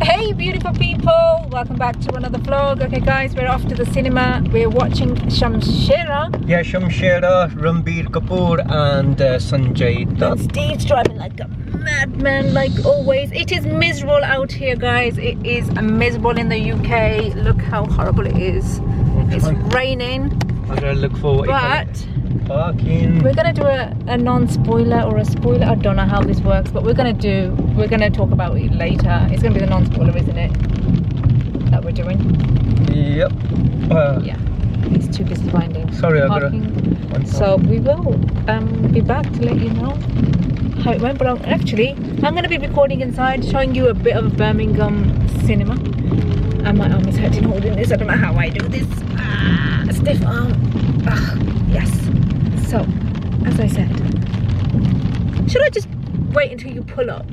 Hey beautiful people, welcome back to another vlog. Okay guys, we're off to the cinema. We're watching Shamshera. Yeah, Shamshera, Ranbir Kapoor and Sanjay Dutt. And Steve's driving like a madman like always. It is miserable out here guys. It is miserable in the UK. Look how horrible it is. It's raining. I'm gonna look for parking. We're gonna do a non-spoiler or a spoiler. I don't know how this works, but we're gonna talk about it later. It's gonna be the non-spoiler, isn't it? That we're doing. Yep. Yeah. He's too busy finding parking. So we will be back to let you know how it went. But actually, I'm gonna be recording inside, showing you a bit of Birmingham cinema. And my arm is hurting holding this. I don't know how I do this. Stiff arm. Yes. So, as I said, should I just wait until you pull up?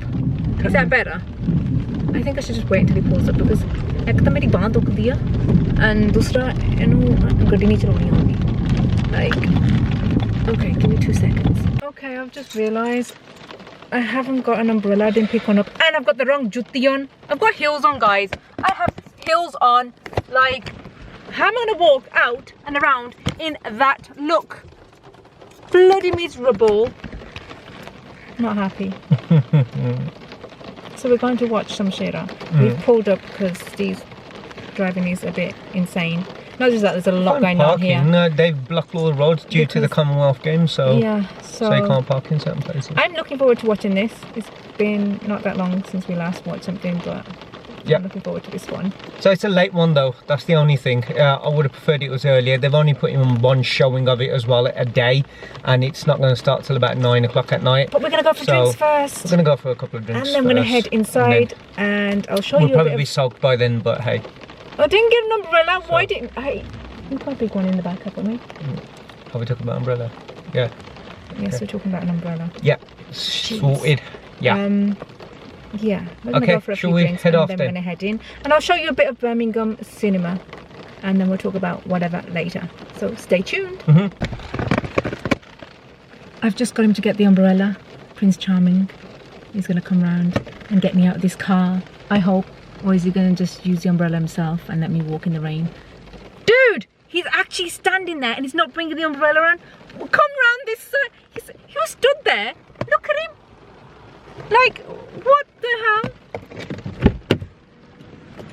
Is that better? I think I should just wait until he pulls up because एक तो मेरी बांह दुख दिया and दूसरा इन्हों गड्डी नहीं चलानी होगी. Like, okay, give me 2 seconds. Okay, I've just realised I haven't got an umbrella. I didn't pick one up, and I've got the wrong jutti on. I've got heels on, guys. I have heels on. Like, how am I gonna walk out and around in that look? Bloody miserable. Not happy. So we're going to watch Shamshera. We've pulled up because Steve's driving is a bit insane. Not just that, there's a lot going on here. No, they've blocked all the roads due to the Commonwealth Games, so yeah, so you can't park in certain places. I'm looking forward to watching this. It's been not that long since we last watched something, but I'm looking forward to this one. So it's a late one though, that's the only thing. I would have preferred it was earlier. They've only put in one showing of it as well a day, and it's not going to start till about 9 o'clock at night. But we're going to go for drinks first. We're going to go for a couple of drinks and then we're going to head inside and I'll show you We'll probably be soaked by then, but hey. I didn't get an umbrella. Why didn't I? You can't pick one in the back, haven't we? Have we talked about umbrella? Yeah. Yes, we're talking about an umbrella. Yeah. Sorted. Yeah. Yeah, we're going to go for a few drinks and then we're going to head in. And I'll show you a bit of Birmingham cinema and then we'll talk about whatever later. So stay tuned. I've just got him to get the umbrella. Prince Charming. He's going to come round and get me out of this car, I hope. Or is he going to just use the umbrella himself and let me walk in the rain? Dude! He's actually standing there and he's not bringing the umbrella on. Well, come round this side. He was stood there. Look at him. Like, what the hell?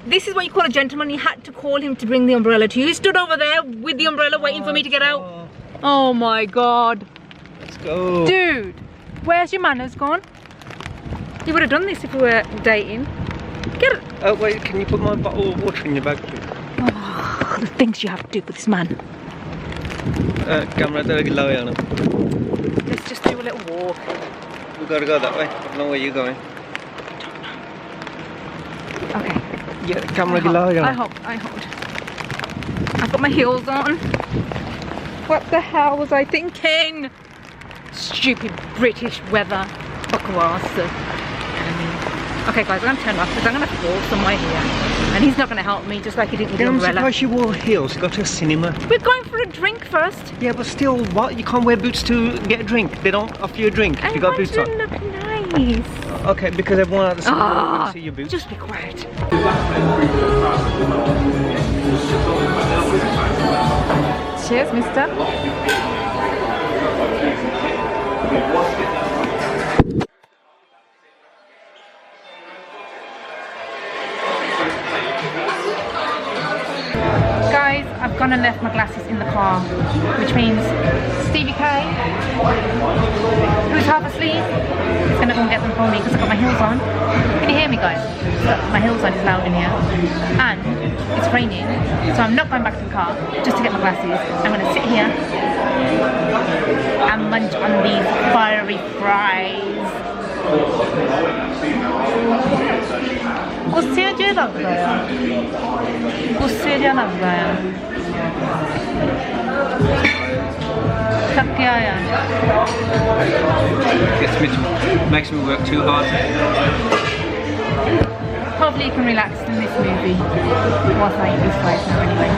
This is what you call a gentleman. You had to call him to bring the umbrella to you. He stood over there with the umbrella waiting for me to get out. Oh my god. Let's go. Dude, where's your manners gone? You would have done this if we were dating. Get it. Oh wait, can you put my bottle of water in your bag? Oh, the things you have to do with this man. Camera, Let's just do a little walk. We gotta go that way. I don't know where you're going. Okay. Yeah, the camera I hold. I've got my heels on. What the hell was I thinking? Stupid British weather. Okay guys, I'm gonna turn off because I'm gonna fall somewhere here. And he's not gonna help me, just like he didn't with the umbrella. I'm surprised you wore heels to go to a cinema. We're going for a drink first. Yeah, but still, what? You can't wear boots to get a drink. They don't offer you a drink if you got boots on. Look nice. Okay, because everyone at the cinema will see your boots. Just be quiet. Cheers, mister. Guys, I've gone and left my glasses in the car, which means Stevie K, who's half asleep, is going to go and get them for me because I've got my heels on. Can you hear me guys? Look, my heels on is loud in here. And it's raining, so I'm not going back to the car just to get my glasses. I'm going to sit here and munch on these fiery fries. गुस्से जे लग गया गुस्से जा लग गया थक गया यार Makes me work too hard. Hopefully you can relax in this movie whilst I eat these fries now anyway.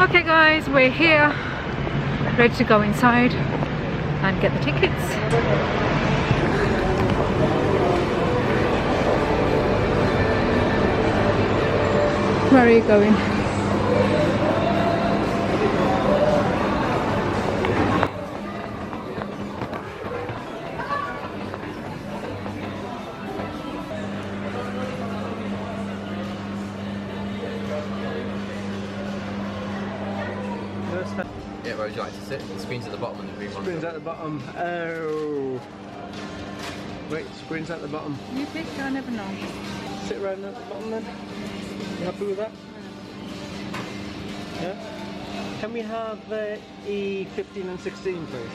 Okay guys, we're here, ready to go inside and get the tickets. Where are you going? Yeah, where would you like to sit? The screen's at the bottom and the green one. Screen's at the bottom. Oh. Wait, screen's at the bottom. You pick, I never know. Sit right at the bottom then. You happy with that? Yeah? Can we have E15 and 16 please?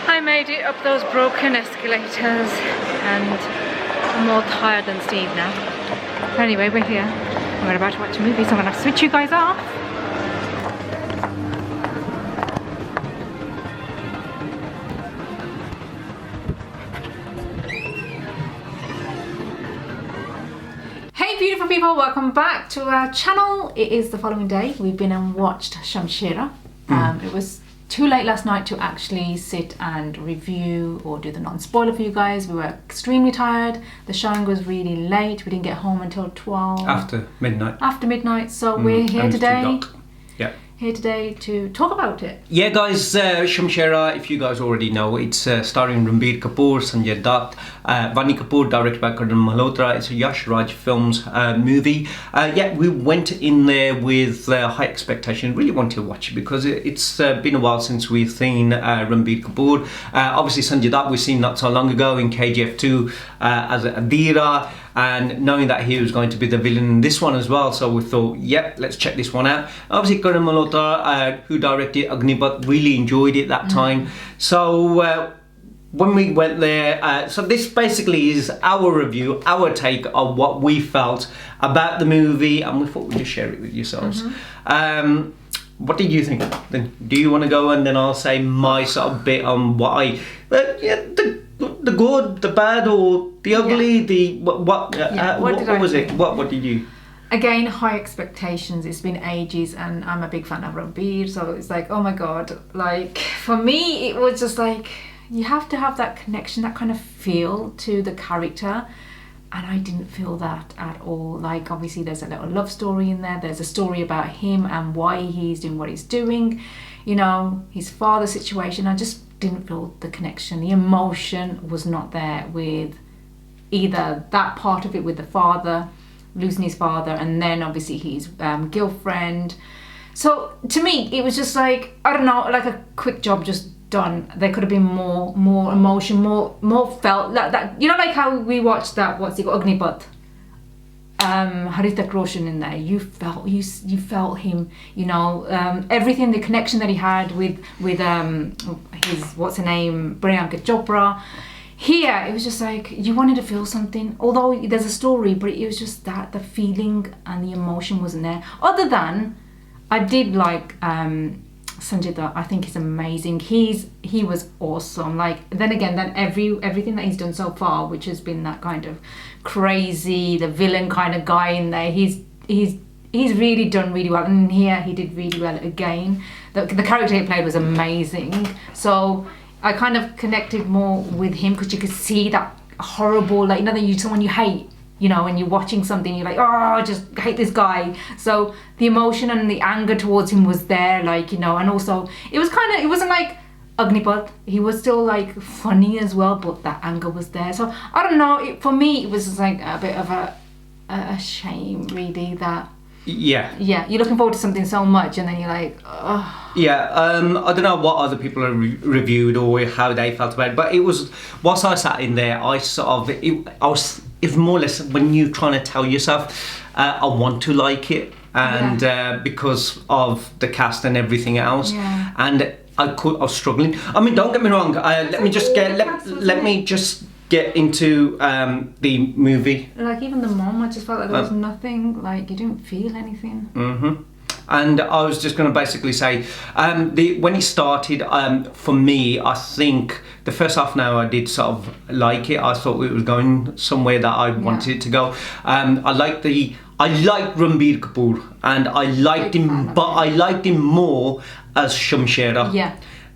I made it up those broken escalators and I'm more tired than Steve now. But anyway, we're here. We're about to watch a movie, so I'm going to switch you guys off. Hey beautiful people, welcome back to our channel. It is the following day. We've been and watched Shamshera. It was too late last night to actually sit and review or do the non-spoiler for you guys. We were extremely tired. The showing was really late. We didn't get home until 12. After midnight. After midnight. So we're here today. Yeah. Here today to talk about it. Yeah guys, Shamshera, if you guys already know, it's starring Ranbir Kapoor, Sanjay Dutt, Vaani Kapoor, directed by Karan Malhotra. It's a Yash Raj Films movie. Yeah, we went in there with high expectation. Really wanted to watch it because it's been a while since we've seen Ranbir Kapoor. Obviously Sanjay Dutt we've seen not so long ago in KGF 2 as Adira. And knowing that he was going to be the villain in this one as well, so we thought, yep, let's check this one out. Obviously Karan Malhotra, who directed Agnipath, really enjoyed it that time. So when we went there, so this basically is our review, our take of what we felt about the movie, and we thought we'd just share it with yourselves. What did you think? Then do you want to go and then I'll say my sort of bit on what I, the good, the bad, or the ugly, the what was it? What did you? Again, high expectations. It's been ages, and I'm a big fan of Ranbir, so it's like, oh my god! Like for me, it was just like you have to have that connection, that kind of feel to the character, and I didn't feel that at all. Like obviously, there's a little love story in there. There's a story about him and why he's doing what he's doing. You know, his father's situation. I just didn't feel the connection. The emotion was not there with either that part of it with the father, losing his father, and then obviously his girlfriend. So to me, it was just like, I don't know, like a quick job just done. There could have been more emotion, more felt that you know, like how we watched that, what's it called, Agnipath. Hrithik Roshan in there, you felt him, you know, everything, the connection that he had with his, what's her name, Priyanka Chopra. Here it was just like you wanted to feel something, although there's a story, but it was just that the feeling and the emotion wasn't there. Other than I did like Sanjay Dutt. I think he's amazing. He was awesome. Like then everything that he's done so far, which has been that kind of crazy, the villain kind of guy in there, he's really done really well. And here he did really well again. The character he played was amazing. So I kind of connected more with him because you could see that horrible, like, you know, someone you hate, you know, when you're watching something, you're like, oh, I just hate this guy. So the emotion and the anger towards him was there, like, you know, and also it wasn't like Agnipath. He was still like funny as well, but that anger was there. So I don't know, for me it was just like a bit of a shame really that yeah, you're looking forward to something so much and then you're like, oh. Yeah, I don't know what other people have reviewed or how they felt about it, but it was, whilst I sat in there, I was more or less, when you're trying to tell yourself, I want to like it, and because of the cast and everything else, and I was struggling. I mean, don't get me wrong. Let me just get into the movie. Like even the mom, I just felt like there was nothing. Like you didn't feel anything. And I was just going to basically say, when it started, for me, I think the first half an hour I did sort of like it. I thought it was going somewhere that I wanted it to go. I liked Ranbir Kapoor, and I liked him, but I liked him more as Shamshera.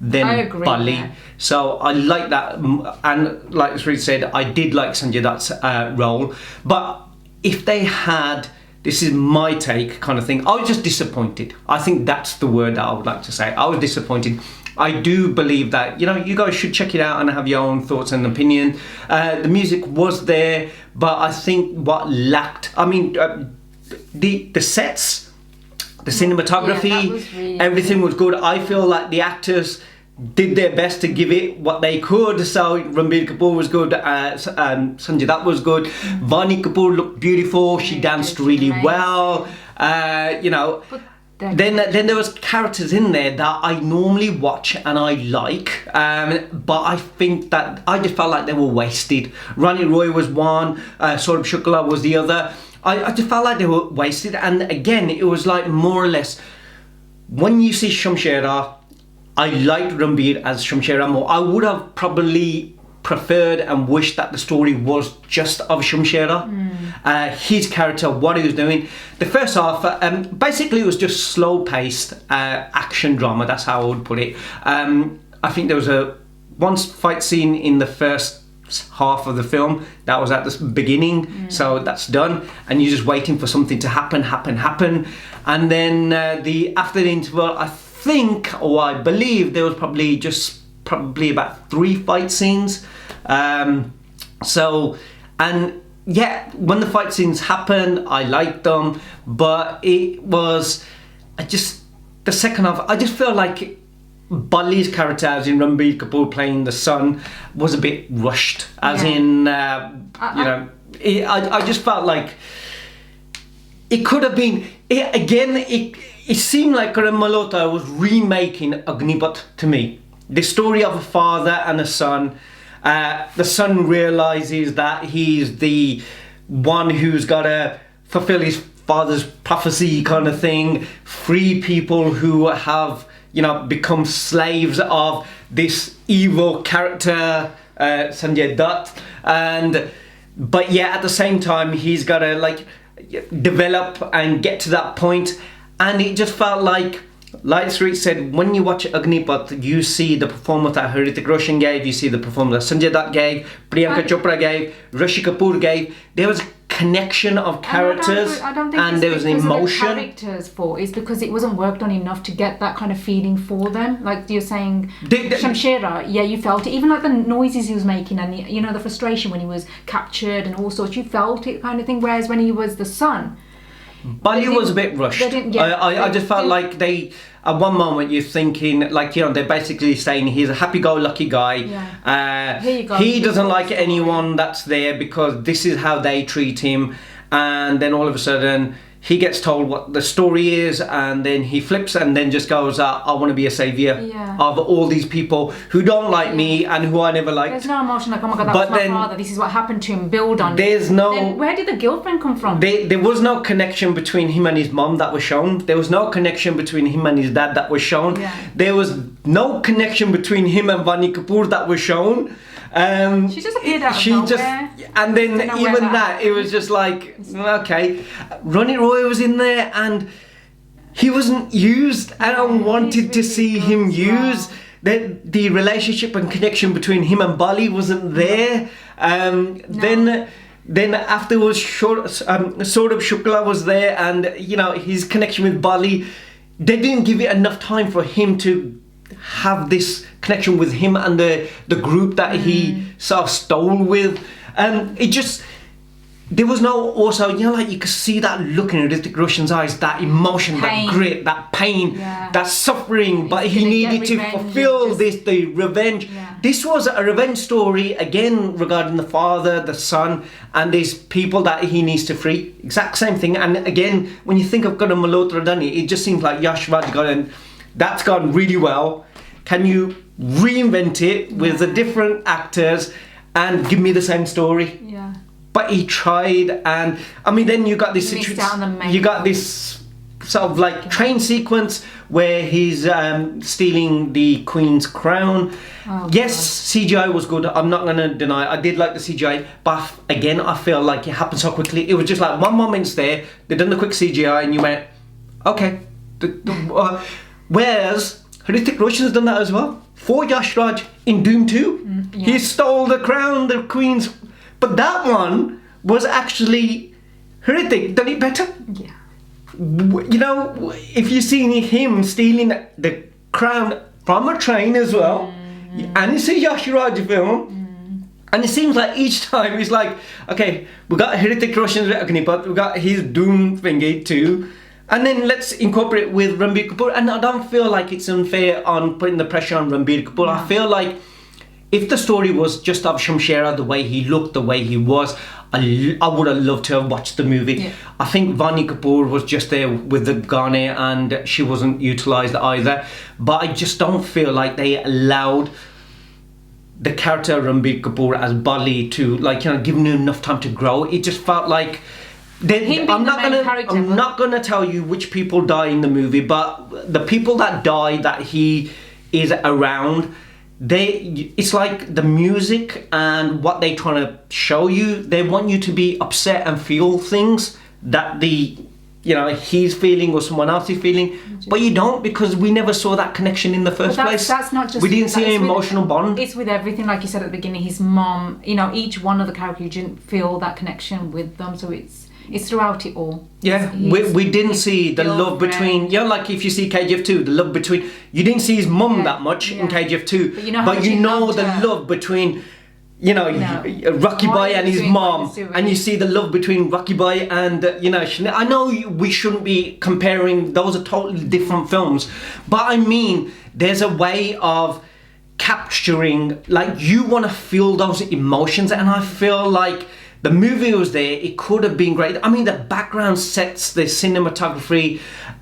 Than Bali. Yeah. So I like that, and like Sri said, I did like Sanjay Dutt's role. But if they had, this is my take kind of thing, I was just disappointed. I think that's the word that I would like to say. I was disappointed. I do believe that, you know, you guys should check it out and have your own thoughts and opinion. The music was there, but I think what lacked, I mean, the sets, the cinematography, really everything was good. I feel like the actors did their best to give it what they could. So Ranbir Kapoor was good, Sanjay Dutt was good, Vaani Kapoor looked beautiful, she danced really well, you know. Then there was characters in there that I normally watch and I like, but I think that I just felt like they were wasted. Rani Roy was one, Saurabh Shukla was the other. I just felt like they were wasted, and again it was like more or less, when you see Shamshera, I liked Ranbir as Shamshera more. I would have probably preferred and wished that the story was just of Shamshera, his character, what he was doing. The first half, basically it was just slow-paced action drama, that's how I would put it. I think there was one fight scene in the first half of the film that was at the beginning, so that's done, and you're just waiting for something to happen, and then after the interval, I think, or I believe, there was probably about 3 fight scenes. So, and yeah, when the fight scenes happened, I liked them, but it was, the second half, I just feel like Bali's character, as in Ranbir Kapoor playing the son, was a bit rushed, as in, I just felt like it could have been, it seemed like Karan Malhotra was remaking Agnipath to me. The story of a father and a son. The son realizes that he's the one who's got to fulfill his father's prophecy kind of thing, free people who have, you know, become slaves of this evil character, Sanjay Dutt, but yeah, at the same time he's got to like develop and get to that point. And it just felt like Sri said, when you watch Agnipath, you see the performance that Hrithik Roshan gave, you see the performance that Sanjay Dutt gave, Priyanka Chopra gave, Rishi Kapoor gave. There was a connection of characters, I don't think and there was an emotion. The characters it's because it wasn't worked on enough to get that kind of feeling for them. Like you're saying, Shamshera, yeah, you felt it. Even like the noises he was making, and you know, the frustration when he was captured and all sorts, you felt it kind of thing. Whereas when he was the son, Bali was a bit rushed. I just felt like they, at one moment you're thinking, like, you know, they're basically saying he's a happy-go-lucky guy. Here you go. He doesn't like anyone that's there because this is how they treat him. And then all of a sudden he gets told what the story is, and then he flips and then just goes, I want to be a saviour of all these people who don't like me and who I never liked. There's no emotion like, oh my god, that was my father, this is what happened to him, build on there's it. No... Then where did the girlfriend come from? There was no connection between him and his mum that was shown. There was no connection between him and his dad that was shown. There was no connection between him and Vaani Kapoor that was shown. She just appeared out of nowhere. And then even that, it was just like, okay. Ronnie Roy was in there and he wasn't used, and I wanted to see him used. The relationship and connection between him and Bali wasn't there. Then afterwards, Saurabh Shukla was there, and you know, his connection with Bali, they didn't give it enough time for him to have this connection with him and the group that he sort of stole with. It just, there was no, also, you know, like you could see that look in Hrithik Roshan's eyes, that emotion, that grit, that pain, that suffering, but he needed to fulfill the revenge. This was a revenge story, again, regarding the father, the son, and these people that he needs to free. Exact same thing. And again, when you think of Karan Malhotra done it, it just seems like Yash Raj got in. That's gone really well. can you reinvent it with the different actors and give me the same story? Yeah. But he tried, and I mean, then you got this you got this sort of like train sequence where he's stealing the Queen's crown. Yes, CGI was good. I'm not gonna deny it. I did like the CGI, but again, I feel like it happened so quickly. It was just like one moment's there, they done the quick CGI, and you went, okay. Whereas Hrithik Roshan's done that as well for Yash Raj in Doom 2. He stole the crown, the Queen's. But that one was actually Hrithik done it better. Yeah. You know, if you've seen him stealing the crown from a train as well, and it's a Yash Raj film, and it seems like each time he's like, okay, we got Hrithik Roshan's Agnipath, we got his Doom thingy too, and then let's incorporate with Ranbir Kapoor. And I don't feel like it's unfair on putting the pressure on Ranbir Kapoor. I feel like if the story was just of Shamshera, the way he looked, the way he was, I would have loved to have watched the movie. Yeah. I think Vaani Kapoor was just there with the Ghane and she wasn't utilised either. But I just don't feel like they allowed the character Ranbir Kapoor as Bali to, like, you know, give him enough time to grow. It just felt like I'm not gonna tell you which people die in the movie, but the people that die that he is around, it's like the music and what they're trying to show you, they want you to be upset and feel things that he's feeling or someone else is feeling, but you don't, because we never saw that connection in the first place. That's not just, we didn't see an emotional bond. It's with everything, like you said at the beginning, his mom, each one of the characters, you didn't feel that connection with them, so it's throughout it all. Yeah, we didn't see the love between, like if you see KGF 2, the love between, you didn't see his mum that much in KGF 2, but you know the love between, Rocky Boy and his mom, and you see the love between Rocky Boy and, I know we shouldn't be comparing, those are totally different films, but I mean, there's a way of capturing, like, you want to feel those emotions, and I feel like the movie was there, it could have been great. I mean, the background sets, the cinematography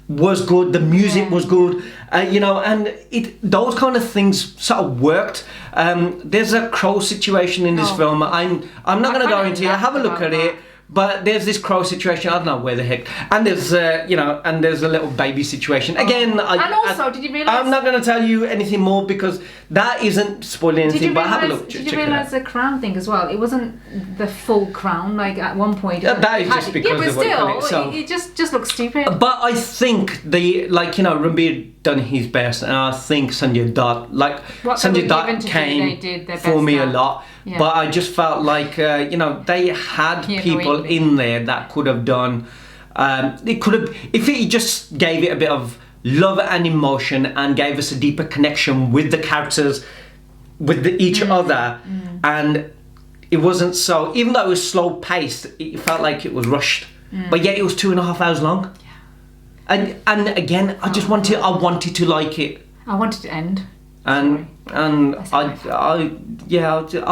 was good, the music was good, and those kind of things sort of worked. There's a crow situation in this film. I'm not going to go into it, have a look at it. But there's this crow situation, I don't know where the heck, and there's and there's a little baby situation. Again, did you realise? I'm not going to tell you anything more because that isn't spoiling anything. But have a look. Did you realise the crown thing as well? It wasn't the full crown. Like at one point, that is just because but of what still, so. it just looks stupid. But I think Ranbir done his best, and I think Sanjay Dutt, Sanjay Dutt came for me a lot. Yeah. But I just felt like, they had people in there that could have done, it could have, if it just gave it a bit of love and emotion and gave us a deeper connection with the characters, with each other, and it wasn't so, even though it was slow paced, it felt like it was rushed, but yet it was 2.5 hours long. Yeah. And again, I wanted to like it. I wanted to end. And I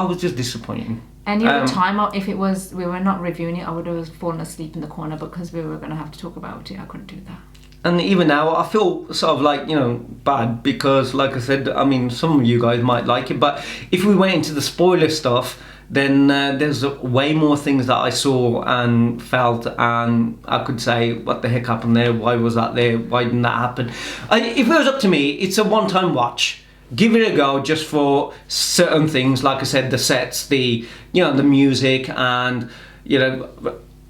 was just disappointed. Any other time, if it was we were not reviewing it, I would have fallen asleep in the corner because we were going to have to talk about it. I couldn't do that. And even now, I feel sort of bad because, like I said, I mean, some of you guys might like it, but if we went into the spoiler stuff, then there's way more things that I saw and felt, and I could say, what the heck happened there? Why was that there? Why didn't that happen? If it was up to me, it's a one-time watch. Give it a go just for certain things, like I said, the sets, the music, and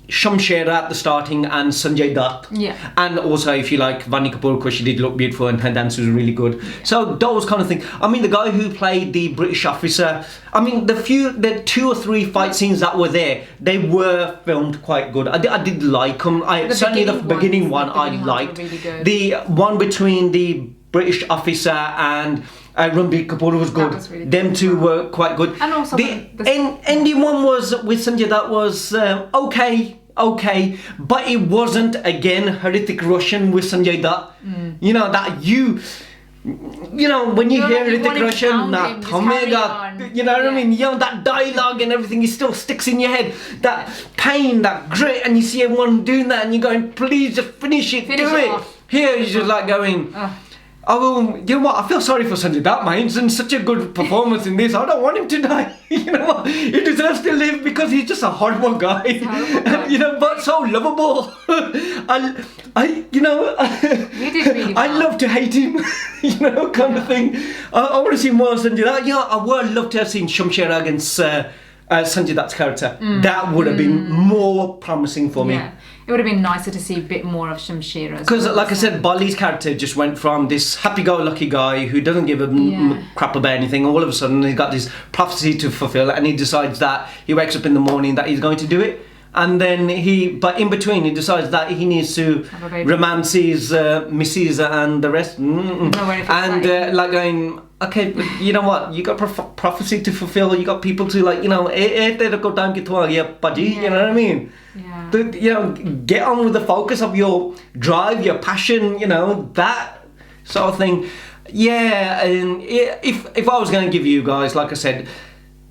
Shamshera at the starting and Sanjay Dutt. Yeah. And also, if you like Vaani Kapoor, because she did look beautiful and her dance was really good. Yeah. So those kind of things. I mean, the guy who played the British officer, I mean, the 2 or 3 fight scenes that were there, they were filmed quite good. I did like them. Certainly the beginning one I liked. Really good. The one between the British officer and Ranbir Kapoor was good. Was really Them two were quite good. And also the ending one was with Sanjay Dutt was okay, but it wasn't again Hrithik Roshan with Sanjay Dutt. When you hear Hrithik Roshan, what I mean? That dialogue and everything, it still sticks in your head. That pain, that grit, and you see everyone doing that, and you're going, please just finish it, do it. Here, you're just like going. Oh, you know what? I feel sorry for Sanjay Dutt, man. He's done such a good performance in this. I don't want him to die. You know what? He deserves to live because he's just a horrible guy. You know, but so lovable. You know, You did really well. I love to hate him. You know, kind of thing. I want to see more Sanjay Dutt. Yeah, I would love to have seen Shamshera against Sanjay Dutt's character. That would have been more promising for me. Yeah. It would have been nicer to see a bit more of Shamshera. Because, like I said, Bali's character just went from this happy-go-lucky guy who doesn't give a crap about anything. All of a sudden, he's got this prophecy to fulfill, and he decides that he wakes up in the morning that he's going to do it. And then but in between, he decides that he needs to romance his missus and the rest. Like going, okay, but you know what? You got prophecy to fulfill. You got people to, like, you know, you know what I mean? Yeah. You know, get on with the focus of your drive, your passion, you know, that sort of thing. Yeah, and if I was going to give you guys, like I said,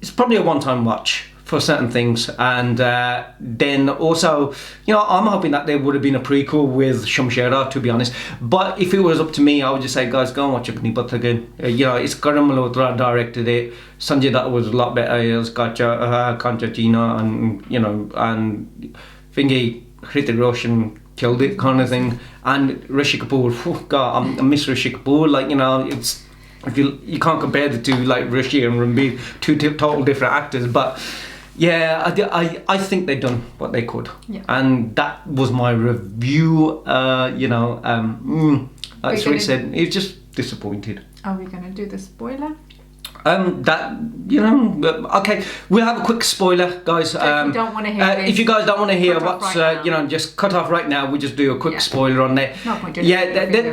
it's probably a one-time watch for certain things, and then also, you know, I'm hoping that there would have been a prequel with Shamshera, to be honest. But if it was up to me, I would just say, guys, go and watch Agni Path again. You know, it's Karan Malhotra directed it. Sanjay Dutt was a lot better. It was Kancha Gina, and you know, and thingy Hrithik Roshan killed it, kind of thing. And Rishi Kapoor, oh God, I miss Rishi Kapoor. Like, you know, it's you can't compare the two, like Rishi and Ranbir, two total different actors, but. Yeah, I think they've done what they could, and that was my review. You know, like Sweet said, he was just disappointed. Are we gonna do the spoiler? That, you know, okay, we'll have a quick spoiler, guys. If you don't want to hear this, if you guys don't want to hear cut what's, off right you know, just cut off right now. We'll just do a quick spoiler on there. No point doing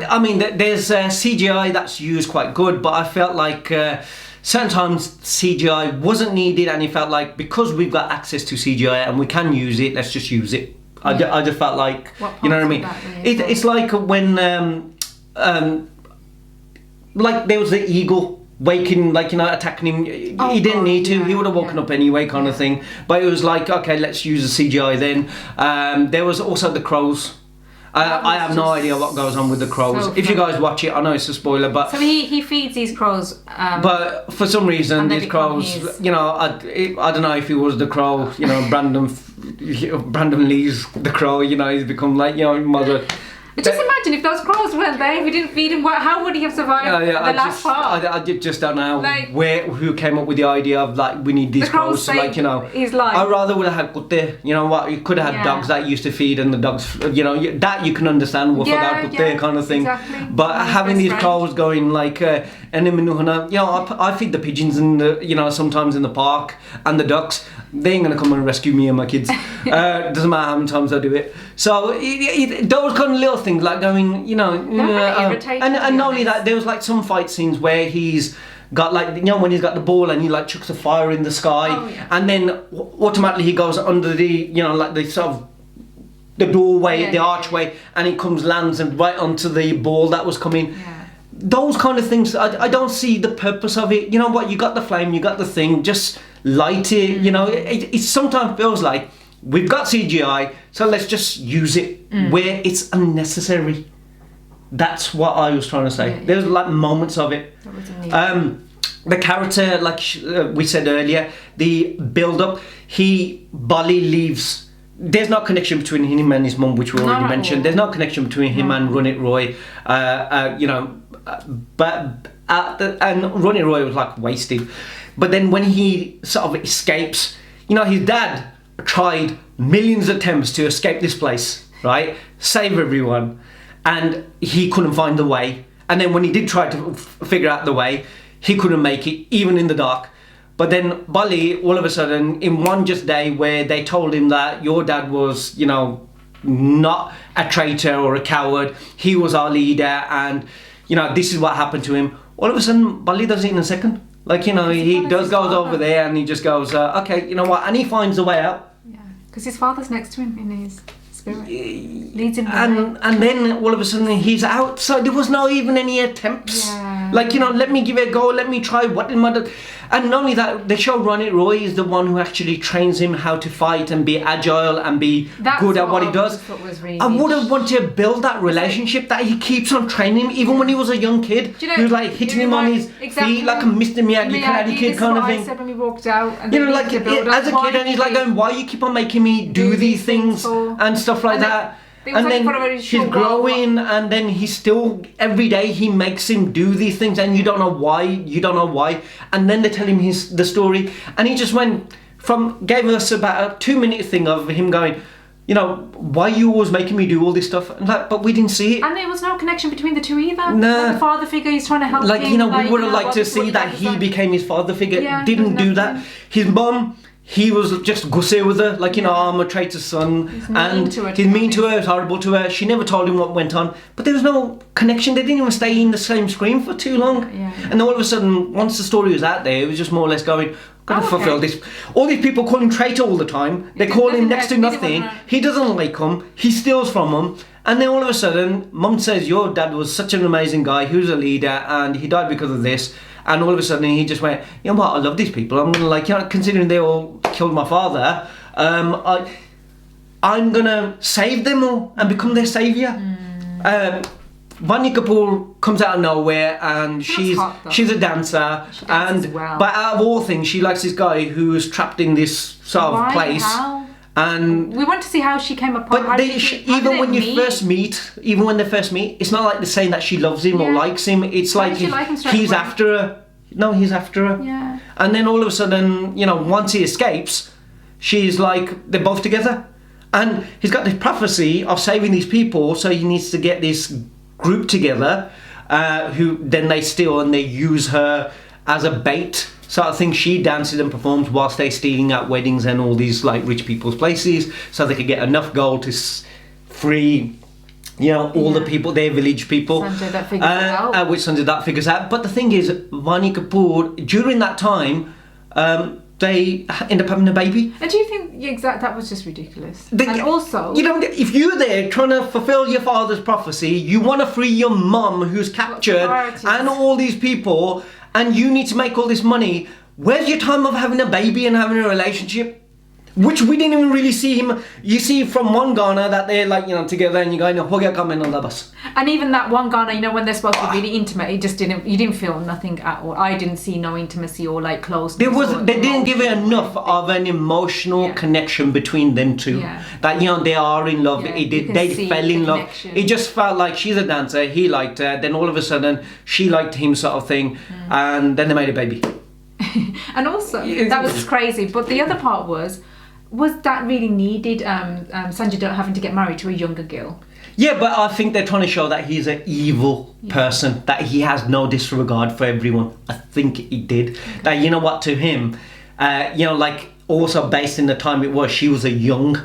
I mean, there's CGI that's used quite good, but I felt like certain times CGI wasn't needed, and it felt like because we've got access to CGI and we can use it, let's just use it. I just felt like, you know what I mean? It's like when, like there was the eagle waking, like, you know, attacking him. He didn't need to. He would have woken up anyway, kind of thing. But it was like, okay, let's use the CGI then. There was also the crows. I have no idea what goes on with the crows. So if you guys watch it, I know it's a spoiler, but so he feeds these crows. But for some reason, these crows, you know, I don't know if it was the crow, you know, Brandon Lee's the crow. You know, he's become like, you know, mother. Just imagine if those crows weren't there, if we didn't feed him, how would he have survived the last part? I just don't know who came up with the idea of, like, we need these crows to, like, you know. His life. I rather would have had kutte, you know what, you could have had dogs that used to feed, and the dogs, you know, that you can understand what kutte kind of thing. Exactly. But having these crows going like, you know, I feed the pigeons in the, you know, sometimes in the park, and the ducks. They ain't gonna come and rescue me and my kids. Doesn't matter how many times I do it. So those kind of little things, like going, you know, and not only that, there was like some fight scenes where he's got, like, you know, when he's got the ball and he like chucks a fire in the sky, and then automatically he goes under the, you know, like the sort of the doorway, the archway, and he lands and right onto the ball that was coming. Those kind of things, I don't see the purpose of it. You know what, you got the flame, you got the thing, just light it. You know, it sometimes feels like we've got CGI, so let's just use it where it's unnecessary. That's what I was trying to say. There's like moments of it. The character, like we said earlier, the build-up, Bali leaves. There's no connection between him and his mum, which we already mentioned. There's no connection between him and Runit Roy. You know, and Runit Roy was like wasted. But then when he sort of escapes, you know, his dad tried millions of attempts to escape this place, right? Save everyone. And he couldn't find the way. And then when he did try to figure out the way, he couldn't make it, even in the dark. But then Bali, all of a sudden, in one just day where they told him that your dad was, you know, not a traitor or a coward, he was our leader, and, you know, this is what happened to him. All of a sudden, Bali does it in a second. Like, you know, he goes over there and he just goes, okay, you know what, and he finds a way out. Yeah, because his father's next to him in his spirit. Leads him. And then all of a sudden he's out. So there was no even any attempts. Yeah. Like, let me give it a go. Let me try. What did my dad... And not only that, they show Ronnie Roy is the one who actually trains him how to fight and be agile and be good at what he does. I would have wanted to build that relationship that he keeps on training him, even when he was a young kid. Do you know, he was like hitting him on his feet like a Mr. Miyagi kid kind of thing. I said when we walked out. And like as a kid, and he's like going, "Why you keep on making me do these things and stuff like that?" And then he's growing, and then he's still every day he makes him do these things, and you don't know why. And then they tell him the story, and he just gave us about a 2-minute thing of him going, why are you always making me do all this stuff? And but we didn't see it. And there was no connection between the two either. Nah. Like the father figure, he's trying to help him. We would have liked to see that he became his father figure. Yeah, didn't do that. His mum. He was just gussy with her, like, I'm a traitor's son. He's mean to her, he's horrible to her. She never told him what went on. But there was no connection. They didn't even stay in the same screen for too long. Yeah. And then all of a sudden, once the story was out there, it was just more or less going, gotta fulfill this. All these people call him traitor all the time. They call him next to nothing. He doesn't like them. He steals from them. And then all of a sudden, Mum says, your dad was such an amazing guy. He was a leader and he died because of this. And all of a sudden he just went, you know what, I love these people. I'm going to considering they all killed my father, I'm going to save them all and become their saviour. Vaani Kapoor comes out of nowhere and she's a dancer. But out of all things, she likes this guy who's trapped in this sort of place. How? And we want to see how she came apart. But even when they first meet, it's not like they're saying that she loves him or likes him. It's like he's after her. No, he's after her. Yeah. And then all of a sudden, once he escapes, she's like, they're both together. And he's got this prophecy of saving these people, so he needs to get this group together, who then they steal and they use her as a bait. Sort of thing. She dances and performs whilst they're stealing at weddings and all these like rich people's places, so they could get enough gold to free, all the people, their village people. Sanjay Dutt figures it out. Which Sanjay Dutt figures out. But the thing is, Vaani Kapoor during that time, they end up having a baby. And do you think that was just ridiculous? And also, if you're there trying to fulfill your father's prophecy, you want to free your mum who's captured and all these people. And you need to make all this money. Where's your time of having a baby and having a relationship? Which we didn't even really see him. You see from one Ghana that they're like, together and you're going, "Hoga coming on the bus." And even that one Ghana, when they're supposed to be really intimate, you didn't feel nothing at all. I didn't see no intimacy or like closeness. They didn't give it enough of an emotional connection between them two. Yeah. That they are in love. Yeah, they fell in love. It just felt like she's a dancer, he liked her, then all of a sudden she liked him, sort of thing, and then they made a baby. And also that was crazy. But the other part was that really needed Sanjay Dutt having to get married to a younger girl? Yeah, but I think they're trying to show that he's an evil person, that he has no disregard for everyone. I think he did. That, to him, like also based in the time it was, she was a young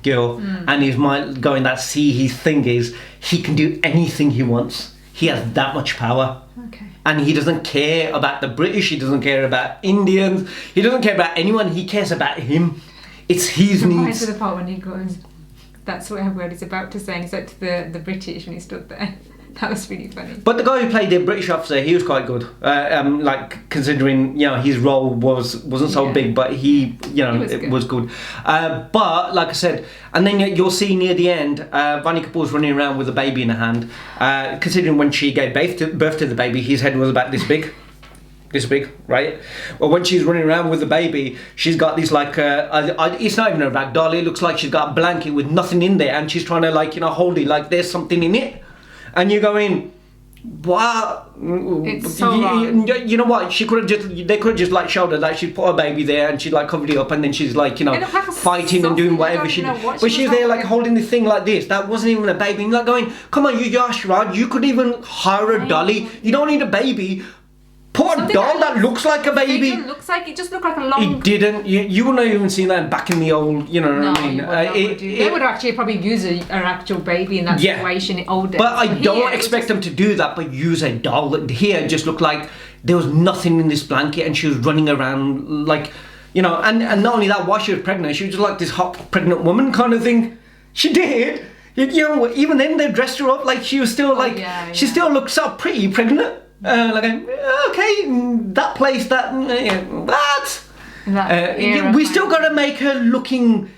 girl, and his mind going that his thing is he can do anything he wants. He has that much power. Okay. And he doesn't care about the British, he doesn't care about Indians, he doesn't care about anyone, he cares about him. It's his needs. To the part when he goes, that swear word he's about to say, and he said to the British when he stood there. That was really funny. But the guy who played the British officer, he was quite good. Like considering his role wasn't so big, but he was good. But like I said, and then you'll see near the end, Vaani Kapoor's running around with a baby in her hand. Considering when she gave birth to the baby, his head was about this big. Right? Well, when she's running around with the baby, she's got this like it's not even a rag doll. It looks like she's got a blanket with nothing in there, and she's trying to hold it like there's something in it, and you're going, wow. It's so wrong. You know what? They could have just like showed her that she'd put her baby there and she'd like covered it up, and then she's like fighting and doing whatever she did. But she's there like holding the thing like this. That wasn't even a baby. And you're like going, come on, you Yash Raj, you could even hire a dolly. You don't need a baby. Put a doll that looks like a baby. It just looked like a long... It didn't. You wouldn't have even seen that back in the old, what I mean? They would actually probably use an actual baby in that situation older. But I don't expect them to do that, but use a doll. Here it just looked like there was nothing in this blanket and she was running around like, and not only that, while she was pregnant, she was just like this hot pregnant woman kind of thing. She did. You know, even then they dressed her up like she was still she still looked so pretty pregnant. Okay, that place, we still got to make her looking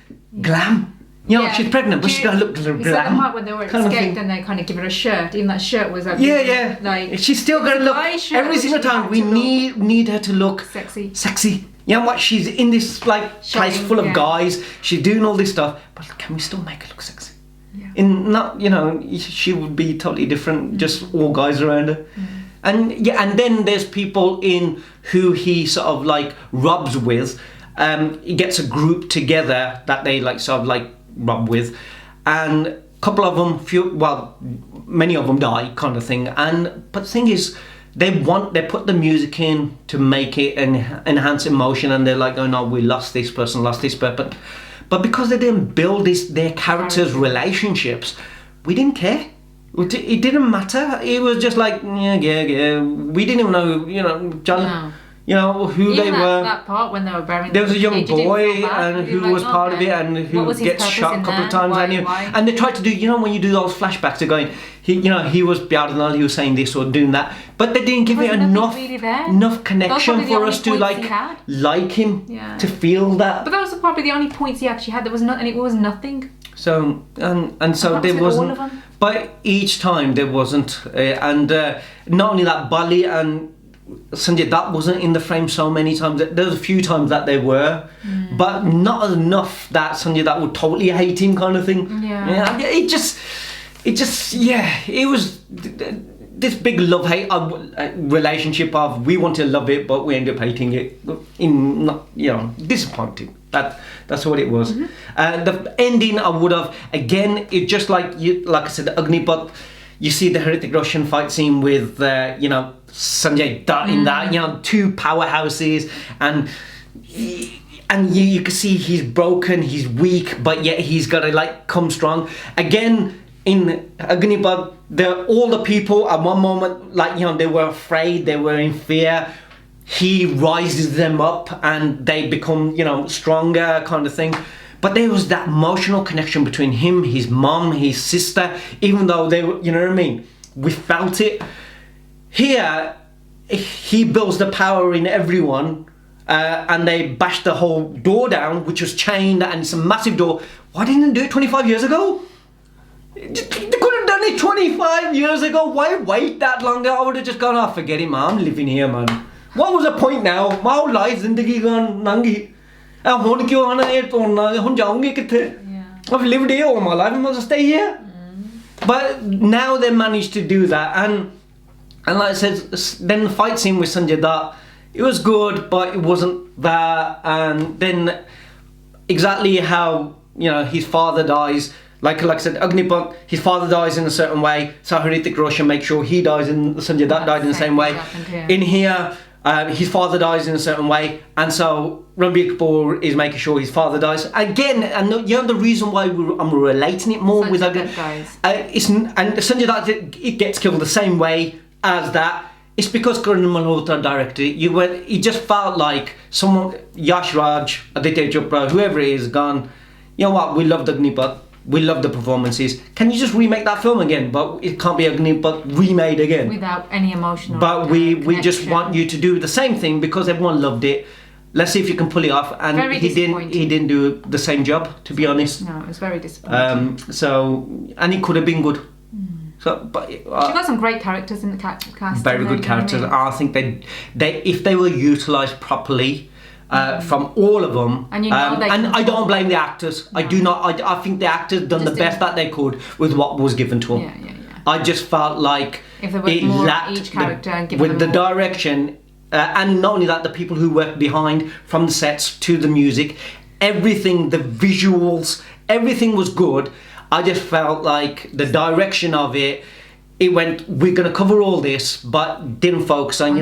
glam. You know, she's pregnant, but she's got to look glam. You said the part when they were escaped and they kind of give her a shirt. Even that shirt was like... Like, she's still got to look... Every single time we need her to look... Sexy. You know what? She's in this like place full of guys. She's doing all this stuff. But can we still make her look sexy? Yeah. Not, you know, she would be totally different, just all guys around her. And then there's people in who he sort of like rubs with. He gets a group together that they like sort of like rub with, and a couple of them, many of them die, kind of thing. But the thing is, they put the music in to make it and enhance emotion, and they're like, oh no, we lost this person, but because they didn't build their characters' relationships, we didn't care. It didn't matter. It was just like, yeah. We didn't even know, you know, John. No. You know who even they were. That part when they were burying. There was a young boy and who was part of it, and who gets shot a couple of times. And they tried to do, you know, when you do those flashbacks, they're going, he was Bjardenal, he was saying this or doing that, but they didn't give it enough connection for us to like him, to feel that. But that was probably the only points he actually had. There was and it was nothing. So and so there wasn't. But each time there wasn't, and not only that, Bali and Sanjay Dutt wasn't in the frame so many times. There was a few times that they were, but not enough that Sanjay Dutt would totally hate him, kind of thing. Yeah. It just, it was this big love-hate relationship of we want to love it, but we end up hating it. Disappointing. That's what it was. The ending, I would have, again, it just like I said, Agnipath. You see the Hrithik Roshan fight scene with, Sanjay Dutt in that, two powerhouses, and you can see he's broken, he's weak, but yet he's got to like come strong. Again, in Agnipath, all the people at one moment, like, they were afraid, they were in fear. He rises them up and they become, stronger, kind of thing. But there was that emotional connection between him, his mum, his sister, even though they were, you know what I mean? We felt it. Here, he builds the power in everyone, and they bashed the whole door down, which was chained, and it's a massive door. Why didn't they do it 25 years ago? They could have done it 25 years ago. Why wait that long? I would have just gone, forget it, man, I'm living here, man. What was the point now? My whole life, zindagi gone nangi. I've lived here all my life, I must stay here. But now they managed to do that, and like I said, then the fight scene with Sanjay Dutt, it was good, but it wasn't that. And then exactly how his father dies, like I said, Agnipath, his father dies in a certain way, so Hrithik Roshan makes sure he dies, and Sanjay Dutt died in the same way. In here, his father dies in a certain way, and so Ranbir Kapoor is making sure his father dies again. And the reason why I'm relating it more with and Sanjay Dutt, it gets killed the same way as that. It's because Karan Malhotra directed it. It just felt like someone, Yash Raj, Aditya Chopra, whoever it is, gone, you know what, we love Agnipath, we love the performances. Can you just remake that film again? But it can't be Agnipath remade again. Without any emotional But we just want you to do the same thing because everyone loved it. Let's see if you can pull it off. And he didn't do the same job, to be honest. No, it was very disappointing. And it could have been good. So, but she got some great characters in the cast. Very good characters. I think they if they were utilised properly, from all of them, and I don't blame the actors. No. I do not. I think the actors done the best that they could with what was given to them. Yeah. I just felt like if there was more of each character and give with the direction, and not only that, the people who worked behind, from the sets to the music, everything, the visuals, everything was good. I just felt like the direction of it went, we're going to cover all this, but didn't focus on,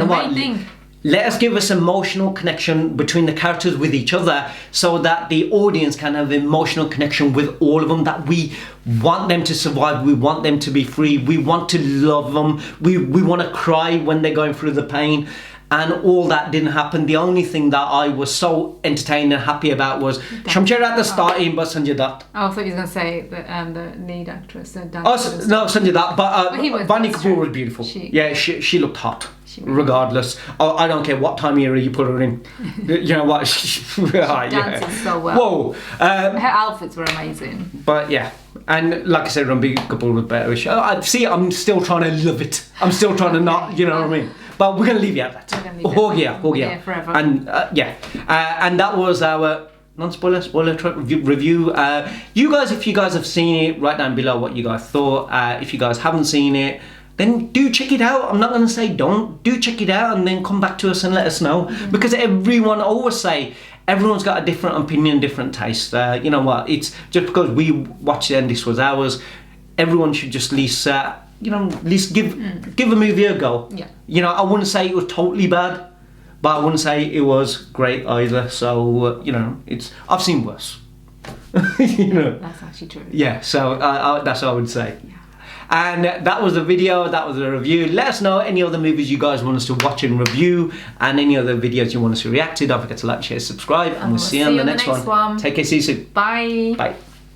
let us give us emotional connection between the characters with each other, so that the audience can have emotional connection with all of them, that we want them to survive, we want them to be free, we want to love them, we want to cry when they're going through the pain. and all that didn't happen. The only thing that I was so entertained and happy about was Shamshera at the starting, but Sanjay Dutt. Oh, I thought you were going to say the lead actress. No, Sanjay Dutt, but Vaani Kapoor was beautiful. She looked hot. Regardless, I don't care what time of year you put her in. You know what? She dances so well. Whoa! Her outfits were amazing. But yeah, and like I said, Ranbir Kapoor was better. I'm still trying to love it. I'm still trying to not, you know what I mean. But we're gonna leave you at that. Oh yeah, forever. And and that was our non-spoiler review. You guys, if you guys have seen it, write down below what you guys thought. If you guys haven't seen it, then do check it out. I'm not going to say don't. Do check it out and then come back to us and let us know. Because everyone, I always say, everyone's got a different opinion, different taste. You know what? It's just because we watched it and this was ours, everyone should just at least, at least give a movie a go. Yeah. You know, I wouldn't say it was totally bad, but I wouldn't say it was great either. So, I've seen worse. That's actually true. Yeah, so that's what I would say. Yeah. And that was the video, that was the review. Let us know any other movies you guys want us to watch and review, and any other videos you want us to react to. Don't forget to like, share, subscribe, and we'll see you on the next one. Take care, see you soon. Bye. Bye.